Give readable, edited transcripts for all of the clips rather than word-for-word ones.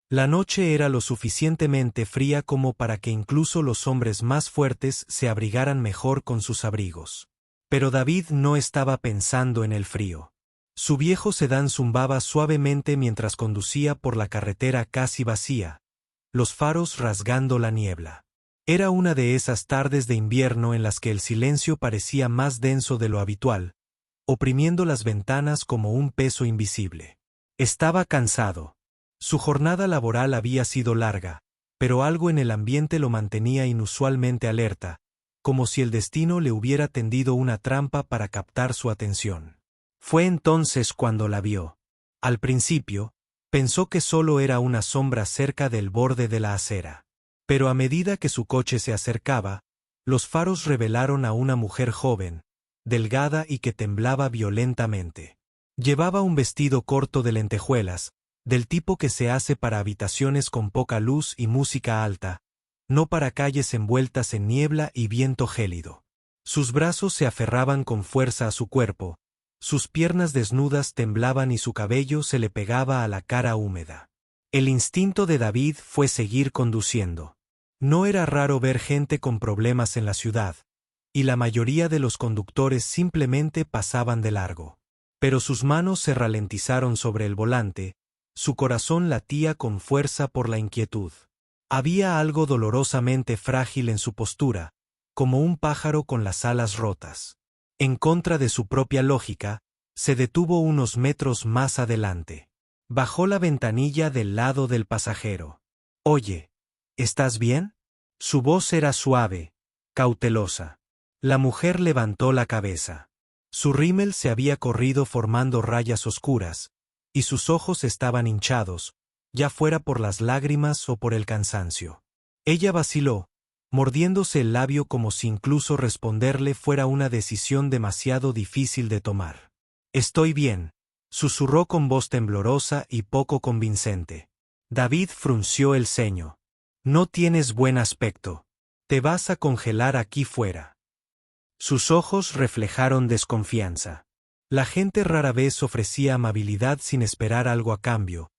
La noche era lo suficientemente fría como para que incluso los hombres más fuertes se abrigaran mejor con sus abrigos. Pero David no estaba pensando en el frío. Su viejo sedán zumbaba suavemente mientras conducía por la carretera casi vacía, los faros rasgando la niebla. Era una de esas tardes de invierno en las que el silencio parecía más denso de lo habitual, oprimiendo las ventanas como un peso invisible. Estaba cansado. Su jornada laboral había sido larga, pero algo en el ambiente lo mantenía inusualmente alerta, como si el destino le hubiera tendido una trampa para captar su atención. Fue entonces cuando la vio. Al principio, pensó que solo era una sombra cerca del borde de la acera. Pero a medida que su coche se acercaba, los faros revelaron a una mujer joven, delgada y que temblaba violentamente. Llevaba un vestido corto de lentejuelas, del tipo que se hace para habitaciones con poca luz y música alta, no para calles envueltas en niebla y viento gélido. Sus brazos se aferraban con fuerza a su cuerpo, sus piernas desnudas temblaban y su cabello se le pegaba a la cara húmeda. El instinto de David fue seguir conduciendo. No era raro ver gente con problemas en la ciudad, y la mayoría de los conductores simplemente pasaban de largo. Pero sus manos se ralentizaron sobre el volante, su corazón latía con fuerza por la inquietud. Había algo dolorosamente frágil en su postura, como un pájaro con las alas rotas. En contra de su propia lógica, se detuvo unos metros más adelante. Bajó la ventanilla del lado del pasajero. «Oye, ¿estás bien?» Su voz era suave, cautelosa. La mujer levantó la cabeza. Su rímel se había corrido formando rayas oscuras, y sus ojos estaban hinchados, ya fuera por las lágrimas o por el cansancio. Ella vaciló, mordiéndose el labio como si incluso responderle fuera una decisión demasiado difícil de tomar. «Estoy bien», susurró con voz temblorosa y poco convincente. David frunció el ceño. «No tienes buen aspecto. Te vas a congelar aquí fuera». Sus ojos reflejaron desconfianza. La gente rara vez ofrecía amabilidad sin esperar algo a cambio,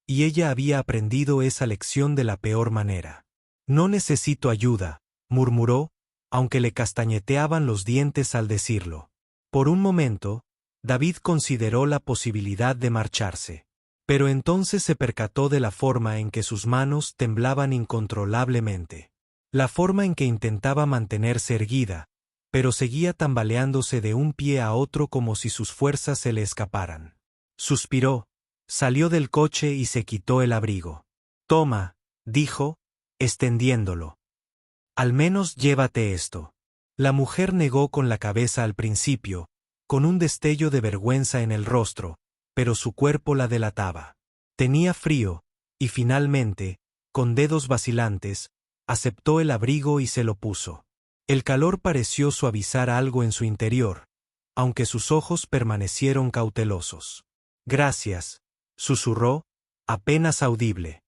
y ella había aprendido esa lección de la peor manera. «No necesito ayuda», murmuró, aunque le castañeteaban los dientes al decirlo. Por un momento, David consideró la posibilidad de marcharse. Pero entonces se percató de la forma en que sus manos temblaban incontrolablemente. La forma en que intentaba mantenerse erguida, pero seguía tambaleándose de un pie a otro como si sus fuerzas se le escaparan. Suspiró, salió del coche y se quitó el abrigo. «Toma», dijo, extendiéndolo. «Al menos llévate esto». La mujer negó con la cabeza al principio, con un destello de vergüenza en el rostro, pero su cuerpo la delataba. Tenía frío, y finalmente, con dedos vacilantes, aceptó el abrigo y se lo puso. El calor pareció suavizar algo en su interior, aunque sus ojos permanecieron cautelosos. «Gracias», susurró, apenas audible.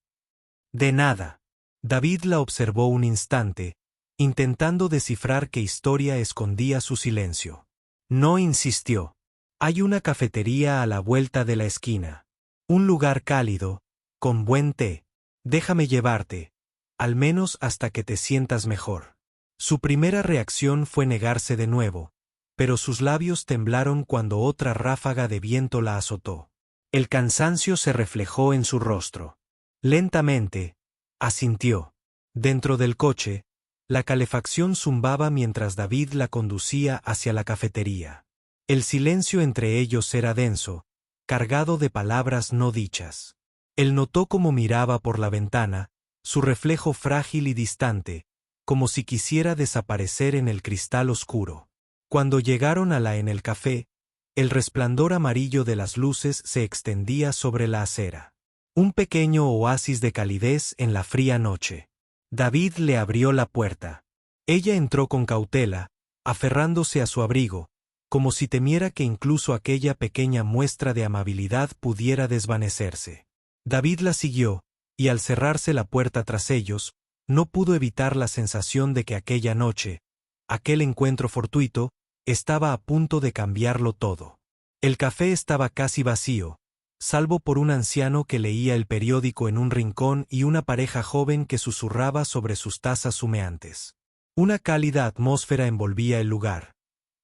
«De nada». David la observó un instante, intentando descifrar qué historia escondía su silencio. No insistió. «Hay una cafetería a la vuelta de la esquina. Un lugar cálido, con buen té. Déjame llevarte, al menos hasta que te sientas mejor». Su primera reacción fue negarse de nuevo, pero sus labios temblaron cuando otra ráfaga de viento la azotó. El cansancio se reflejó en su rostro. Lentamente, asintió. Dentro del coche, la calefacción zumbaba mientras David la conducía hacia la cafetería. El silencio entre ellos era denso, cargado de palabras no dichas. Él notó cómo miraba por la ventana, su reflejo frágil y distante, como si quisiera desaparecer en el cristal oscuro. Cuando llegaron a la en el café, el resplandor amarillo de las luces se extendía sobre la acera. Un pequeño oasis de calidez en la fría noche. David le abrió la puerta. Ella entró con cautela, aferrándose a su abrigo, como si temiera que incluso aquella pequeña muestra de amabilidad pudiera desvanecerse. David la siguió, y al cerrarse la puerta tras ellos, no pudo evitar la sensación de que aquella noche, aquel encuentro fortuito, estaba a punto de cambiarlo todo. El café estaba casi vacío, salvo por un anciano que leía el periódico en un rincón y una pareja joven que susurraba sobre sus tazas humeantes. Una cálida atmósfera envolvía el lugar.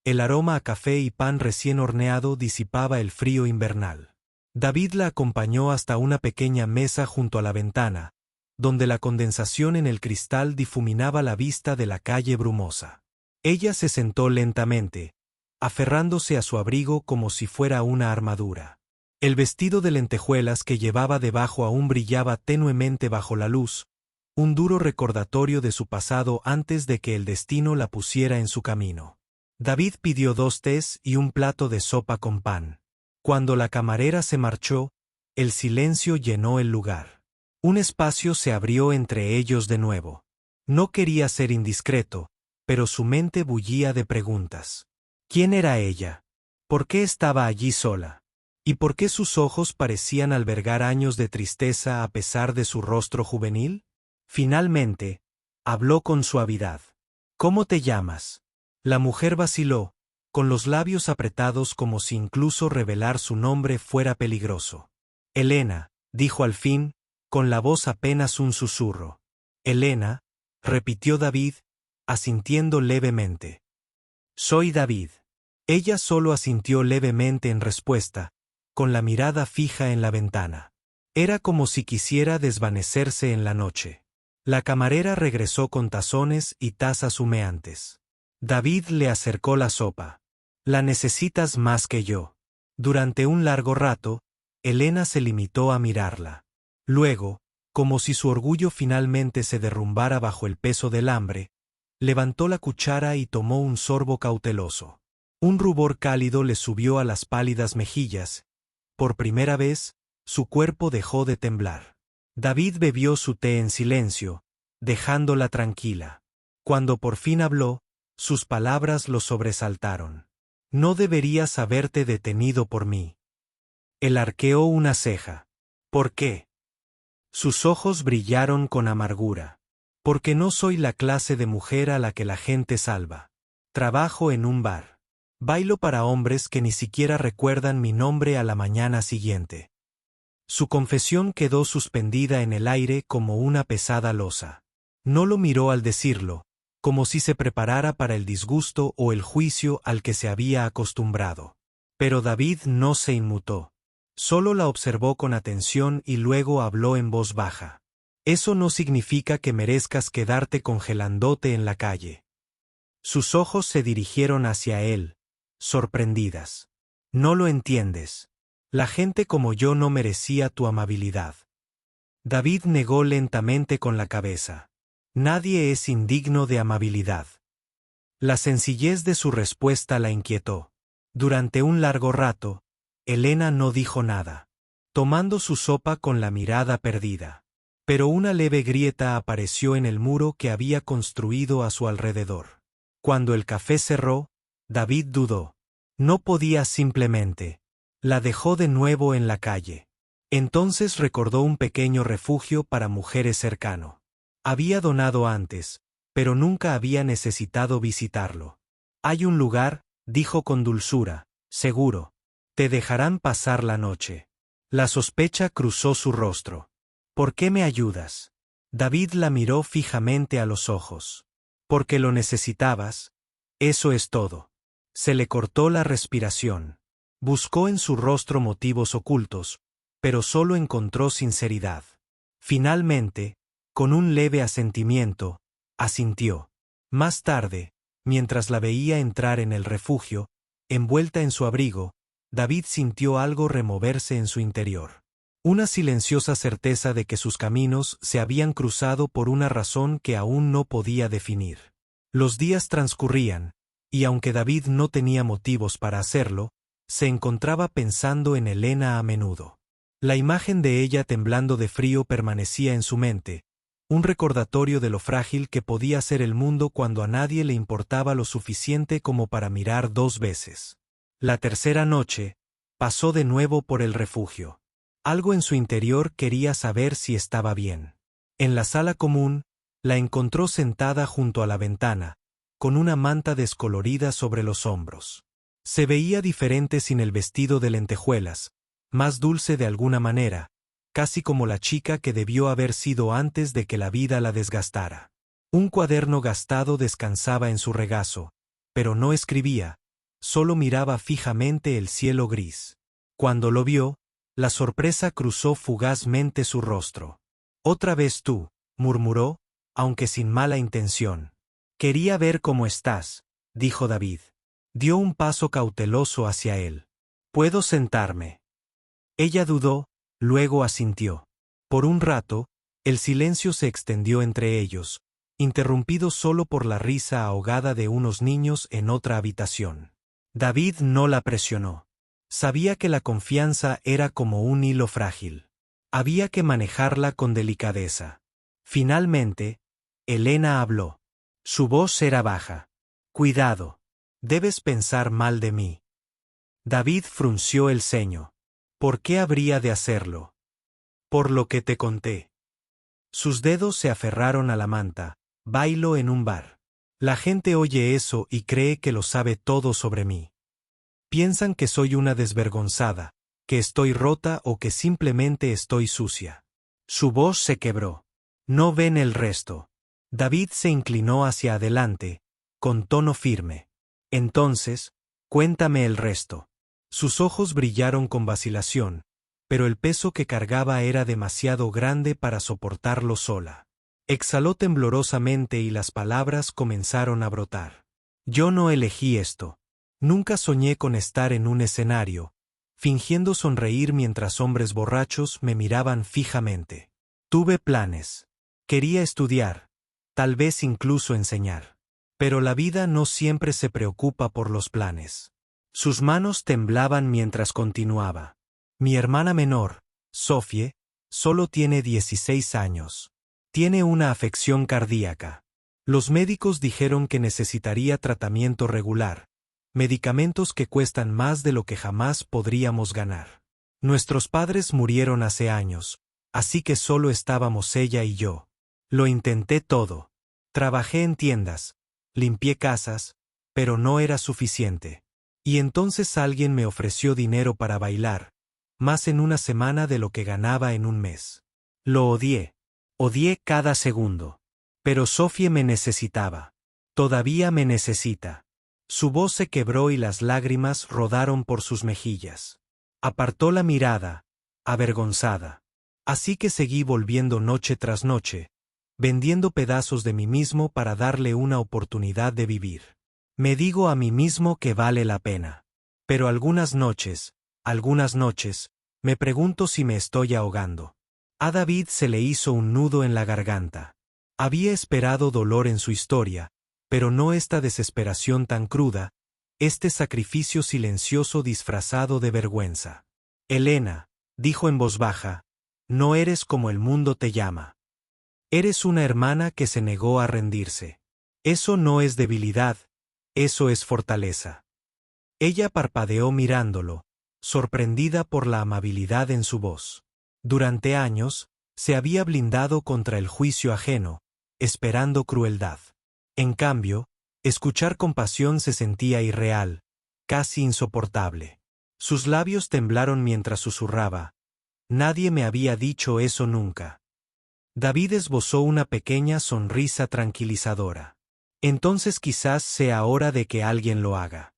El aroma a café y pan recién horneado disipaba el frío invernal. David la acompañó hasta una pequeña mesa junto a la ventana, donde la condensación en el cristal difuminaba la vista de la calle brumosa. Ella se sentó lentamente, aferrándose a su abrigo como si fuera una armadura. El vestido de lentejuelas que llevaba debajo aún brillaba tenuemente bajo la luz, un duro recordatorio de su pasado antes de que el destino la pusiera en su camino. David pidió 2 tés y un plato de sopa con pan. Cuando la camarera se marchó, el silencio llenó el lugar. Un espacio se abrió entre ellos de nuevo. No quería ser indiscreto, pero su mente bullía de preguntas. ¿Quién era ella? ¿Por qué estaba allí sola? ¿Y por qué sus ojos parecían albergar años de tristeza a pesar de su rostro juvenil? Finalmente, habló con suavidad. ¿Cómo te llamas? La mujer vaciló, con los labios apretados como si incluso revelar su nombre fuera peligroso. Elena, dijo al fin, con la voz apenas un susurro. Elena, repitió David, asintiendo levemente. Soy David. Ella solo asintió levemente en respuesta, con la mirada fija en la ventana. Era como si quisiera desvanecerse en la noche. La camarera regresó con tazones y tazas humeantes. David le acercó la sopa. La necesitas más que yo. Durante un largo rato, Elena se limitó a mirarla. Luego, como si su orgullo finalmente se derrumbara bajo el peso del hambre, levantó la cuchara y tomó un sorbo cauteloso. Un rubor cálido le subió a las pálidas mejillas. Por primera vez, su cuerpo dejó de temblar. David bebió su té en silencio, dejándola tranquila. Cuando por fin habló, sus palabras lo sobresaltaron. No deberías haberte detenido por mí. Él arqueó una ceja. ¿Por qué? Sus ojos brillaron con amargura. Porque no soy la clase de mujer a la que la gente salva. Trabajo en un bar. Bailo para hombres que ni siquiera recuerdan mi nombre a la mañana siguiente. Su confesión quedó suspendida en el aire como una pesada losa. No lo miró al decirlo, como si se preparara para el disgusto o el juicio al que se había acostumbrado. Pero David no se inmutó. Solo la observó con atención y luego habló en voz baja. Eso no significa que merezcas quedarte congelándote en la calle. Sus ojos se dirigieron hacia él, sorprendidas. No lo entiendes. La gente como yo no merecía tu amabilidad. David negó lentamente con la cabeza. Nadie es indigno de amabilidad. La sencillez de su respuesta la inquietó. Durante un largo rato, Elena no dijo nada, tomando su sopa con la mirada perdida. Pero una leve grieta apareció en el muro que había construido a su alrededor. Cuando el café cerró, David dudó. No podía simplemente. La dejó de nuevo en la calle. Entonces recordó un pequeño refugio para mujeres cercano. Había donado antes, pero nunca había necesitado visitarlo. Hay un lugar, dijo con dulzura, seguro. Te dejarán pasar la noche. La sospecha cruzó su rostro. ¿Por qué me ayudas? David la miró fijamente a los ojos. Porque lo necesitabas. Eso es todo. Se le cortó la respiración. Buscó en su rostro motivos ocultos, pero solo encontró sinceridad. Finalmente, con un leve asentimiento, asintió. Más tarde, mientras la veía entrar en el refugio, envuelta en su abrigo, David sintió algo removerse en su interior. Una silenciosa certeza de que sus caminos se habían cruzado por una razón que aún no podía definir. Los días transcurrían, y aunque David no tenía motivos para hacerlo, se encontraba pensando en Elena a menudo. La imagen de ella temblando de frío permanecía en su mente, un recordatorio de lo frágil que podía ser el mundo cuando a nadie le importaba lo suficiente como para mirar 2 veces. La tercera noche, pasó de nuevo por el refugio. Algo en su interior quería saber si estaba bien. En la sala común, la encontró sentada junto a la ventana, con una manta descolorida sobre los hombros. Se veía diferente sin el vestido de lentejuelas, más dulce de alguna manera, casi como la chica que debió haber sido antes de que la vida la desgastara. Un cuaderno gastado descansaba en su regazo, pero no escribía, solo miraba fijamente el cielo gris. Cuando lo vio, la sorpresa cruzó fugazmente su rostro. «Otra vez tú», murmuró, aunque sin mala intención. «Quería ver cómo estás», dijo David. Dio un paso cauteloso hacia él. «¿Puedo sentarme?». Ella dudó, luego asintió. Por un rato, el silencio se extendió entre ellos, interrumpido solo por la risa ahogada de unos niños en otra habitación. David no la presionó. Sabía que la confianza era como un hilo frágil. Había que manejarla con delicadeza. Finalmente, Elena habló. Su voz era baja. «Cuidado. Debes pensar mal de mí». David frunció el ceño. «¿Por qué habría de hacerlo?». «Por lo que te conté». Sus dedos se aferraron a la manta. «Bailo en un bar. La gente oye eso y cree que lo sabe todo sobre mí. Piensan que soy una desvergonzada, que estoy rota o que simplemente estoy sucia». Su voz se quebró. «No ven el resto». David se inclinó hacia adelante, con tono firme. «Entonces, cuéntame el resto». Sus ojos brillaron con vacilación, pero el peso que cargaba era demasiado grande para soportarlo sola. Exhaló temblorosamente y las palabras comenzaron a brotar. «Yo no elegí esto. Nunca soñé con estar en un escenario, fingiendo sonreír mientras hombres borrachos me miraban fijamente. Tuve planes. Quería estudiar, tal vez incluso enseñar. Pero la vida no siempre se preocupa por los planes». Sus manos temblaban mientras continuaba. «Mi hermana menor, Sophie, solo tiene 16 años. Tiene una afección cardíaca. Los médicos dijeron que necesitaría tratamiento regular, medicamentos que cuestan más de lo que jamás podríamos ganar. Nuestros padres murieron hace años, así que solo estábamos ella y yo. Lo intenté todo. Trabajé en tiendas, limpié casas, pero no era suficiente. Y entonces alguien me ofreció dinero para bailar, más en una semana de lo que ganaba en un mes. Lo odié. Odié cada segundo. Pero Sophie me necesitaba. Todavía me necesita». Su voz se quebró y las lágrimas rodaron por sus mejillas. Apartó la mirada, avergonzada. Así que seguí volviendo noche tras noche, vendiendo pedazos de mí mismo para darle una oportunidad de vivir. Me digo a mí mismo que vale la pena. Pero algunas noches, me pregunto si me estoy ahogando. A David se le hizo un nudo en la garganta. Había esperado dolor en su historia, pero no esta desesperación tan cruda, este sacrificio silencioso disfrazado de vergüenza. «Elena», dijo en voz baja, «no eres como el mundo te llama. Eres una hermana que se negó a rendirse. Eso no es debilidad, eso es fortaleza». Ella parpadeó mirándolo, sorprendida por la amabilidad en su voz. Durante años, se había blindado contra el juicio ajeno, esperando crueldad. En cambio, escuchar compasión se sentía irreal, casi insoportable. Sus labios temblaron mientras susurraba. «Nadie me había dicho eso nunca». David esbozó una pequeña sonrisa tranquilizadora. «Entonces quizás sea hora de que alguien lo haga».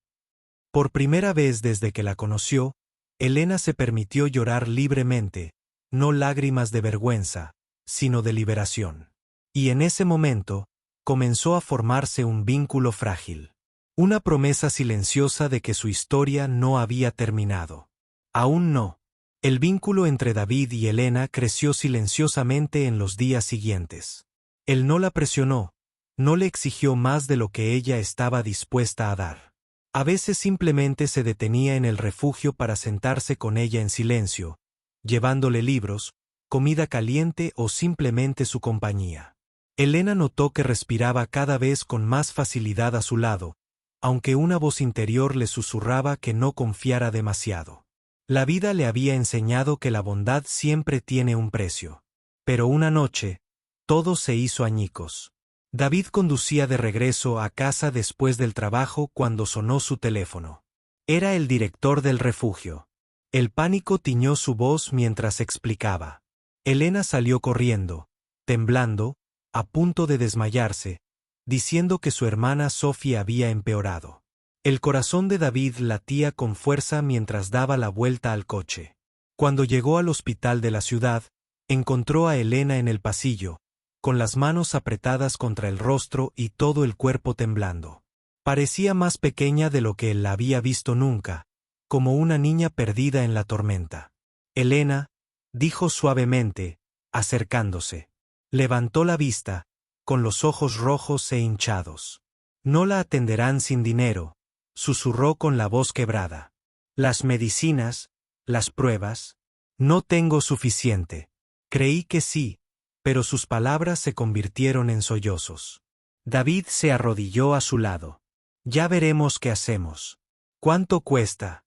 Por primera vez desde que la conoció, Elena se permitió llorar libremente, no lágrimas de vergüenza, sino de liberación. Y en ese momento, comenzó a formarse un vínculo frágil. Una promesa silenciosa de que su historia no había terminado. Aún no. El vínculo entre David y Elena creció silenciosamente en los días siguientes. Él no la presionó, no le exigió más de lo que ella estaba dispuesta a dar. A veces simplemente se detenía en el refugio para sentarse con ella en silencio, llevándole libros, comida caliente o simplemente su compañía. Elena notó que respiraba cada vez con más facilidad a su lado, aunque una voz interior le susurraba que no confiara demasiado. La vida le había enseñado que la bondad siempre tiene un precio. Pero una noche, todo se hizo añicos. David conducía de regreso a casa después del trabajo cuando sonó su teléfono. Era el director del refugio. El pánico tiñó su voz mientras explicaba. Elena salió corriendo, temblando, a punto de desmayarse, diciendo que su hermana Sofía había empeorado. El corazón de David latía con fuerza mientras daba la vuelta al coche. Cuando llegó al hospital de la ciudad, encontró a Elena en el pasillo, con las manos apretadas contra el rostro y todo el cuerpo temblando. Parecía más pequeña de lo que él la había visto nunca, como una niña perdida en la tormenta. Elena, dijo suavemente, acercándose. Levantó la vista, con los ojos rojos e hinchados. No la atenderán sin dinero, susurró con la voz quebrada. Las medicinas, las pruebas. No tengo suficiente. Creí que sí, pero sus palabras se convirtieron en sollozos. David se arrodilló a su lado. Ya veremos qué hacemos. ¿Cuánto cuesta?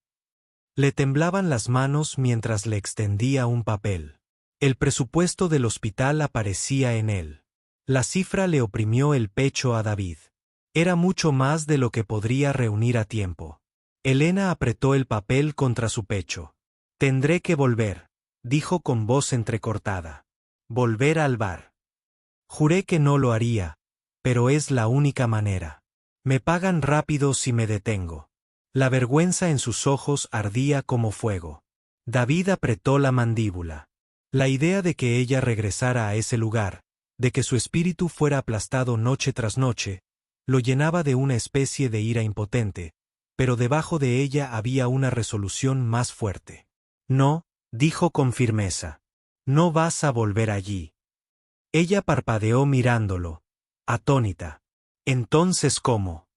Le temblaban las manos mientras le extendía un papel. El presupuesto del hospital aparecía en él. La cifra le oprimió el pecho a David. Era mucho más de lo que podría reunir a tiempo. Elena apretó el papel contra su pecho. Tendré que volver, dijo con voz entrecortada. Volver al bar. Juré que no lo haría, pero es la única manera. Me pagan rápido si me detengo. La vergüenza en sus ojos ardía como fuego. David apretó la mandíbula. La idea de que ella regresara a ese lugar, de que su espíritu fuera aplastado noche tras noche, lo llenaba de una especie de ira impotente, pero debajo de ella había una resolución más fuerte. No, dijo con firmeza. No vas a volver allí. Ella parpadeó mirándolo, atónita. Entonces, ¿cómo?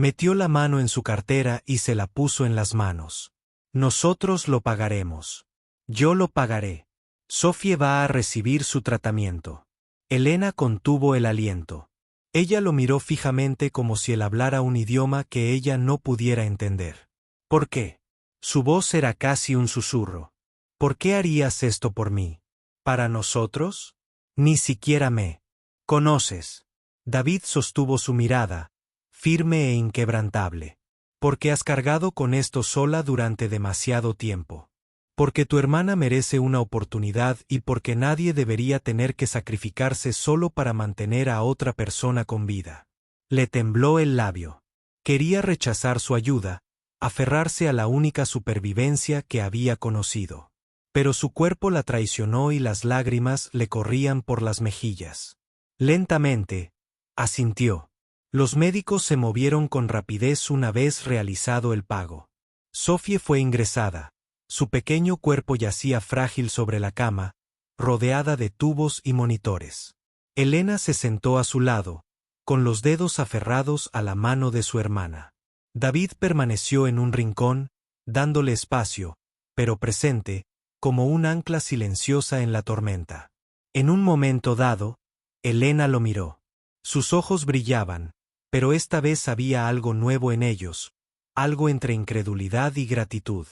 Metió la mano en su cartera y se la puso en las manos. Nosotros lo pagaremos. Yo lo pagaré. Sofía va a recibir su tratamiento. Elena contuvo el aliento. Ella lo miró fijamente como si él hablara un idioma que ella no pudiera entender. ¿Por qué? Su voz era casi un susurro. ¿Por qué harías esto por mí? ¿Para nosotros? Ni siquiera me conoces. David sostuvo su mirada, firme e inquebrantable. Porque has cargado con esto sola durante demasiado tiempo. Porque tu hermana merece una oportunidad y porque nadie debería tener que sacrificarse solo para mantener a otra persona con vida. Le tembló el labio. Quería rechazar su ayuda, aferrarse a la única supervivencia que había conocido. Pero su cuerpo la traicionó y las lágrimas le corrían por las mejillas. Lentamente, asintió. Los médicos se movieron con rapidez una vez realizado el pago. Sofía fue ingresada. Su pequeño cuerpo yacía frágil sobre la cama, rodeada de tubos y monitores. Elena se sentó a su lado, con los dedos aferrados a la mano de su hermana. David permaneció en un rincón, dándole espacio, pero presente, como un ancla silenciosa en la tormenta. En un momento dado, Elena lo miró. Sus ojos brillaban, pero esta vez había algo nuevo en ellos, algo entre incredulidad y gratitud.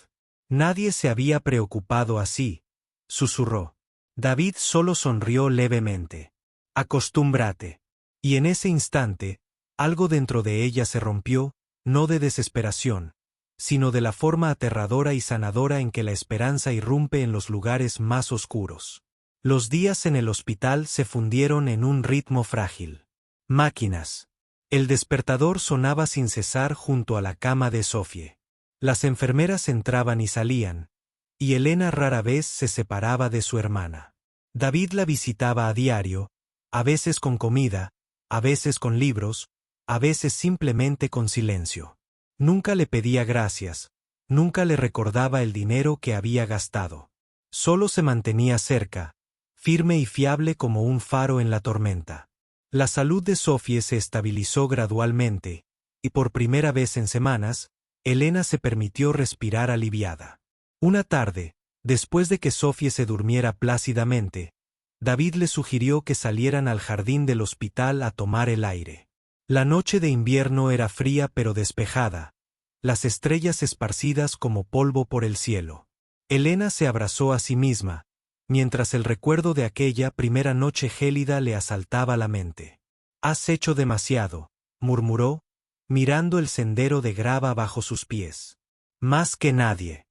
Nadie se había preocupado así, susurró. David solo sonrió levemente. Acostúmbrate. Y en ese instante, algo dentro de ella se rompió, no de desesperación, sino de la forma aterradora y sanadora en que la esperanza irrumpe en los lugares más oscuros. Los días en el hospital se fundieron en un ritmo frágil. Máquinas. El despertador sonaba sin cesar junto a la cama de Sofía. Las enfermeras entraban y salían, y Elena rara vez se separaba de su hermana. David la visitaba a diario, a veces con comida, a veces con libros, a veces simplemente con silencio. Nunca le pedía gracias, nunca le recordaba el dinero que había gastado. Solo se mantenía cerca, firme y fiable como un faro en la tormenta. La salud de Sofía se estabilizó gradualmente, y por primera vez en semanas, Elena se permitió respirar aliviada. Una tarde, después de que Sofía se durmiera plácidamente, David le sugirió que salieran al jardín del hospital a tomar el aire. La noche de invierno era fría pero despejada, las estrellas esparcidas como polvo por el cielo. Elena se abrazó a sí misma, mientras el recuerdo de aquella primera noche gélida le asaltaba la mente. «Has hecho demasiado», murmuró, mirando el sendero de grava bajo sus pies. «Más que nadie».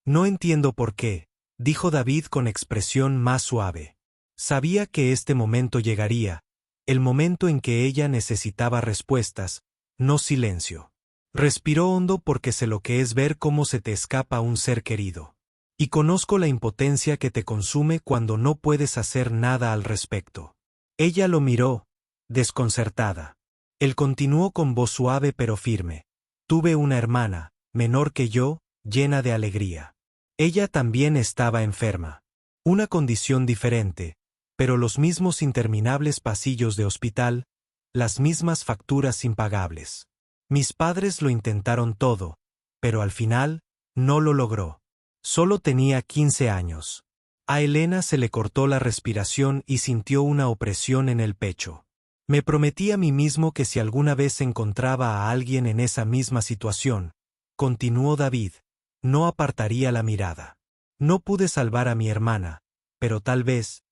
No entiendo por qué, dijo David con expresión más suave. Sabía que este momento llegaría, el momento en que ella necesitaba respuestas, no silencio. Respiró hondo porque sé lo que es ver cómo se te escapa un ser querido. Y conozco la impotencia que te consume cuando no puedes hacer nada al respecto. Ella lo miró, desconcertada. Él continuó con voz suave pero firme. Tuve una hermana, menor que yo, llena de alegría. Ella también estaba enferma. Una condición diferente, pero los mismos interminables pasillos de hospital, las mismas facturas impagables. Mis padres lo intentaron todo, pero al final, no lo logró. Solo tenía 15 años. A Elena se le cortó la respiración y sintió una opresión en el pecho. Me prometí a mí mismo que si alguna vez encontraba a alguien en esa misma situación, continuó David, no apartaría la mirada. No pude salvar a mi hermana, pero tal vez,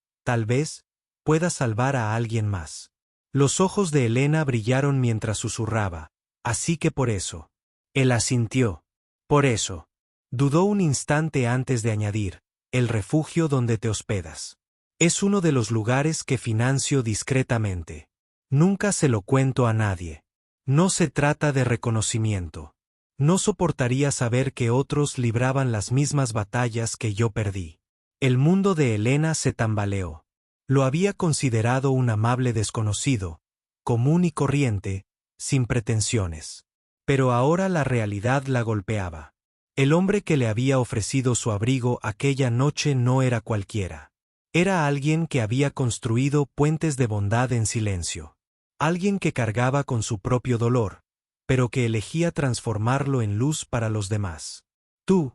pueda salvar a alguien más. Los ojos de Elena brillaron mientras susurraba, así que por eso. Él asintió. Por eso. Dudó un instante antes de añadir, el refugio donde te hospedas. Es uno de los lugares que financio discretamente. Nunca se lo cuento a nadie. No se trata de reconocimiento. No soportaría saber que otros libraban las mismas batallas que yo perdí. El mundo de Elena se tambaleó. Lo había considerado un amable desconocido, común y corriente, sin pretensiones. Pero ahora la realidad la golpeaba. El hombre que le había ofrecido su abrigo aquella noche no era cualquiera. Era alguien que había construido puentes de bondad en silencio. Alguien que cargaba con su propio dolor, pero que elegía transformarlo en luz para los demás. Tú,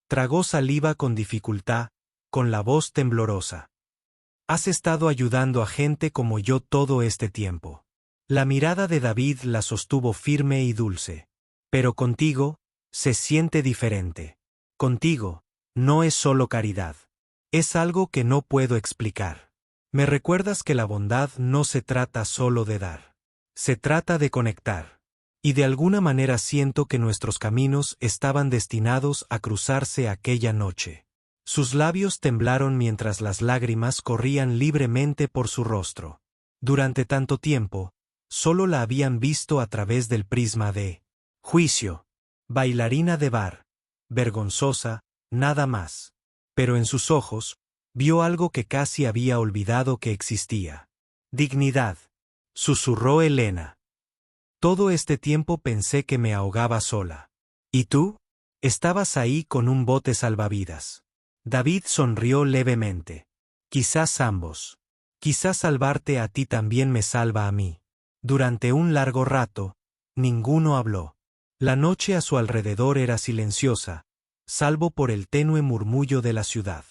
tragó saliva con dificultad, con la voz temblorosa. Has estado ayudando a gente como yo todo este tiempo. La mirada de David la sostuvo firme y dulce. Pero contigo, se siente diferente. Contigo, no es solo caridad. Es algo que no puedo explicar. Me recuerdas que la bondad no se trata solo de dar. Se trata de conectar. Y de alguna manera siento que nuestros caminos estaban destinados a cruzarse aquella noche. Sus labios temblaron mientras las lágrimas corrían libremente por su rostro. Durante tanto tiempo, solo la habían visto a través del prisma de juicio. Bailarina de bar, vergonzosa, nada más. Pero en sus ojos, vio algo que casi había olvidado que existía. Dignidad, susurró Elena. Todo este tiempo pensé que me ahogaba sola. ¿Y tú? Estabas ahí con un bote salvavidas. David sonrió levemente. Quizás ambos. Quizás salvarte a ti también me salva a mí. Durante un largo rato, ninguno habló. La noche a su alrededor era silenciosa, salvo por el tenue murmullo de la ciudad.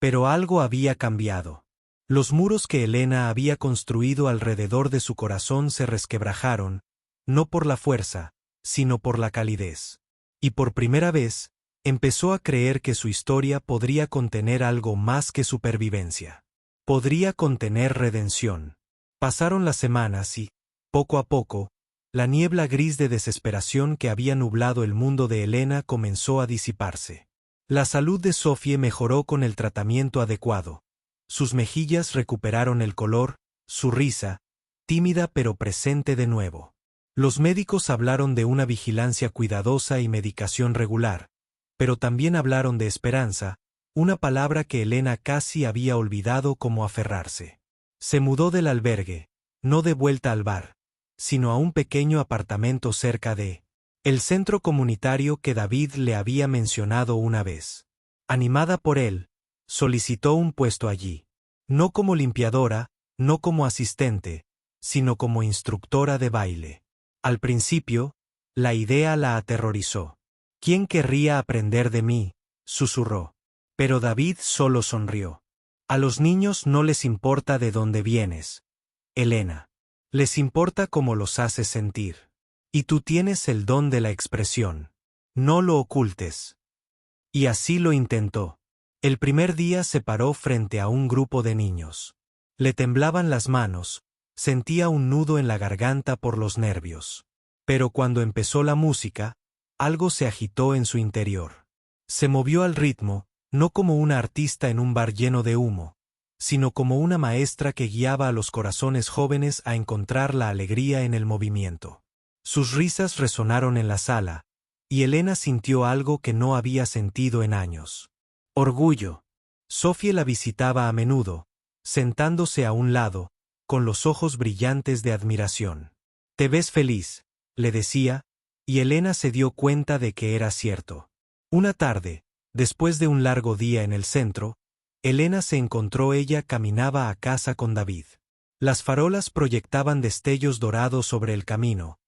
Pero algo había cambiado. Los muros que Elena había construido alrededor de su corazón se resquebrajaron, no por la fuerza, sino por la calidez. Y por primera vez, empezó a creer que su historia podría contener algo más que supervivencia. Podría contener redención. Pasaron las semanas y, poco a poco, la niebla gris de desesperación que había nublado el mundo de Elena comenzó a disiparse. La salud de Sophie mejoró con el tratamiento adecuado. Sus mejillas recuperaron el color, su risa, tímida pero presente de nuevo. Los médicos hablaron de una vigilancia cuidadosa y medicación regular, pero también hablaron de esperanza, una palabra que Elena casi había olvidado como aferrarse. Se mudó del albergue, no de vuelta al bar, sino a un pequeño apartamento cerca de el centro comunitario que David le había mencionado una vez. Animada por él, solicitó un puesto allí. No como limpiadora, no como asistente, sino como instructora de baile. Al principio, la idea la aterrorizó. ¿Quién querría aprender de mí?, susurró. Pero David solo sonrió. A los niños no les importa de dónde vienes, Elena. Les importa cómo los haces sentir. Y tú tienes el don de la expresión. No lo ocultes. Y así lo intentó. El primer día se paró frente a un grupo de niños. Le temblaban las manos, sentía un nudo en la garganta por los nervios. Pero cuando empezó la música, algo se agitó en su interior. Se movió al ritmo, no como una artista en un bar lleno de humo, sino como una maestra que guiaba a los corazones jóvenes a encontrar la alegría en el movimiento. Sus risas resonaron en la sala, y Elena sintió algo que no había sentido en años. Orgullo. Sofía la visitaba a menudo, sentándose a un lado, con los ojos brillantes de admiración. «Te ves feliz», le decía, y Elena se dio cuenta de que era cierto. Una tarde, después de un largo día en el centro, Elena se encontró. Ella caminaba a casa con David. Las farolas proyectaban destellos dorados sobre el camino.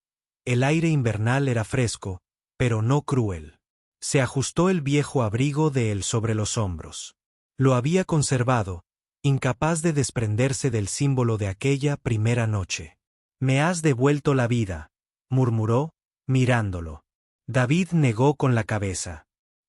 El aire invernal era fresco, pero no cruel. Se ajustó el viejo abrigo de él sobre los hombros. Lo había conservado, incapaz de desprenderse del símbolo de aquella primera noche. «Me has devuelto la vida», murmuró, mirándolo. David negó con la cabeza.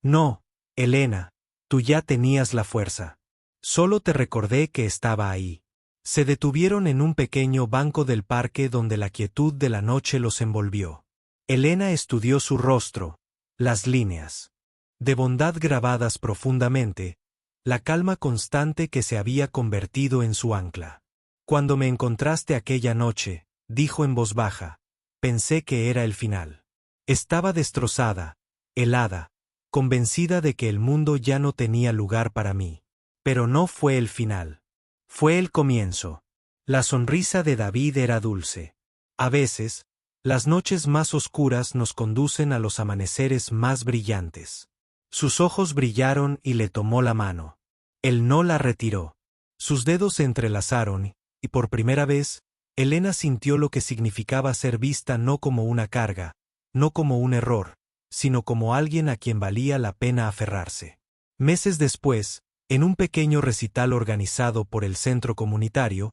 «No, Elena, tú ya tenías la fuerza. Solo te recordé que estaba ahí». Se detuvieron en un pequeño banco del parque donde la quietud de la noche los envolvió. Elena estudió su rostro, las líneas de bondad grabadas profundamente, la calma constante que se había convertido en su ancla. «Cuando me encontraste aquella noche», dijo en voz baja, «pensé que era el final. Estaba destrozada, helada, convencida de que el mundo ya no tenía lugar para mí. Pero no fue el final. Fue el comienzo». La sonrisa de David era dulce. A veces, las noches más oscuras nos conducen a los amaneceres más brillantes. Sus ojos brillaron y le tomó la mano. Él no la retiró. Sus dedos se entrelazaron, y por primera vez, Elena sintió lo que significaba ser vista no como una carga, no como un error, sino como alguien a quien valía la pena aferrarse. Meses después, en un pequeño recital organizado por el centro comunitario,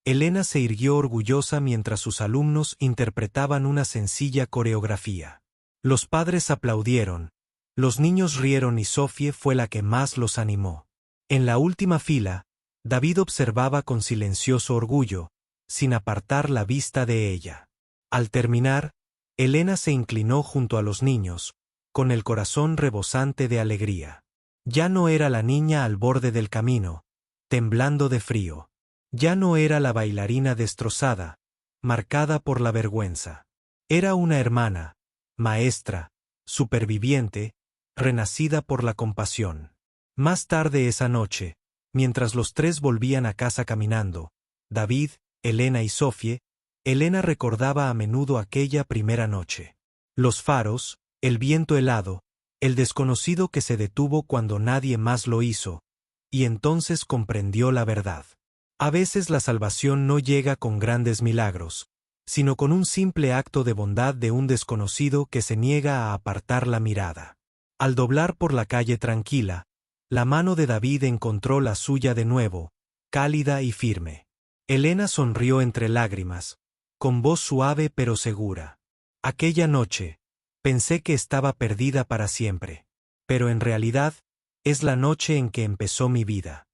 Elena se irguió orgullosa mientras sus alumnos interpretaban una sencilla coreografía. Los padres aplaudieron, los niños rieron y Sofía fue la que más los animó. En la última fila, David observaba con silencioso orgullo, sin apartar la vista de ella. Al terminar, Elena se inclinó junto a los niños, con el corazón rebosante de alegría. Ya no era la niña al borde del camino, temblando de frío. Ya no era la bailarina destrozada, marcada por la vergüenza. Era una hermana, maestra, superviviente, renacida por la compasión. Más tarde esa noche, mientras los tres volvían a casa caminando, David, Elena y Sofía, Elena recordaba a menudo aquella primera noche. Los faros, el viento helado, el desconocido que se detuvo cuando nadie más lo hizo, y entonces comprendió la verdad. A veces la salvación no llega con grandes milagros, sino con un simple acto de bondad de un desconocido que se niega a apartar la mirada. Al doblar por la calle tranquila, la mano de David encontró la suya de nuevo, cálida y firme. Elena sonrió entre lágrimas, con voz suave pero segura. «Aquella noche, pensé que estaba perdida para siempre, pero en realidad, es la noche en que empezó mi vida».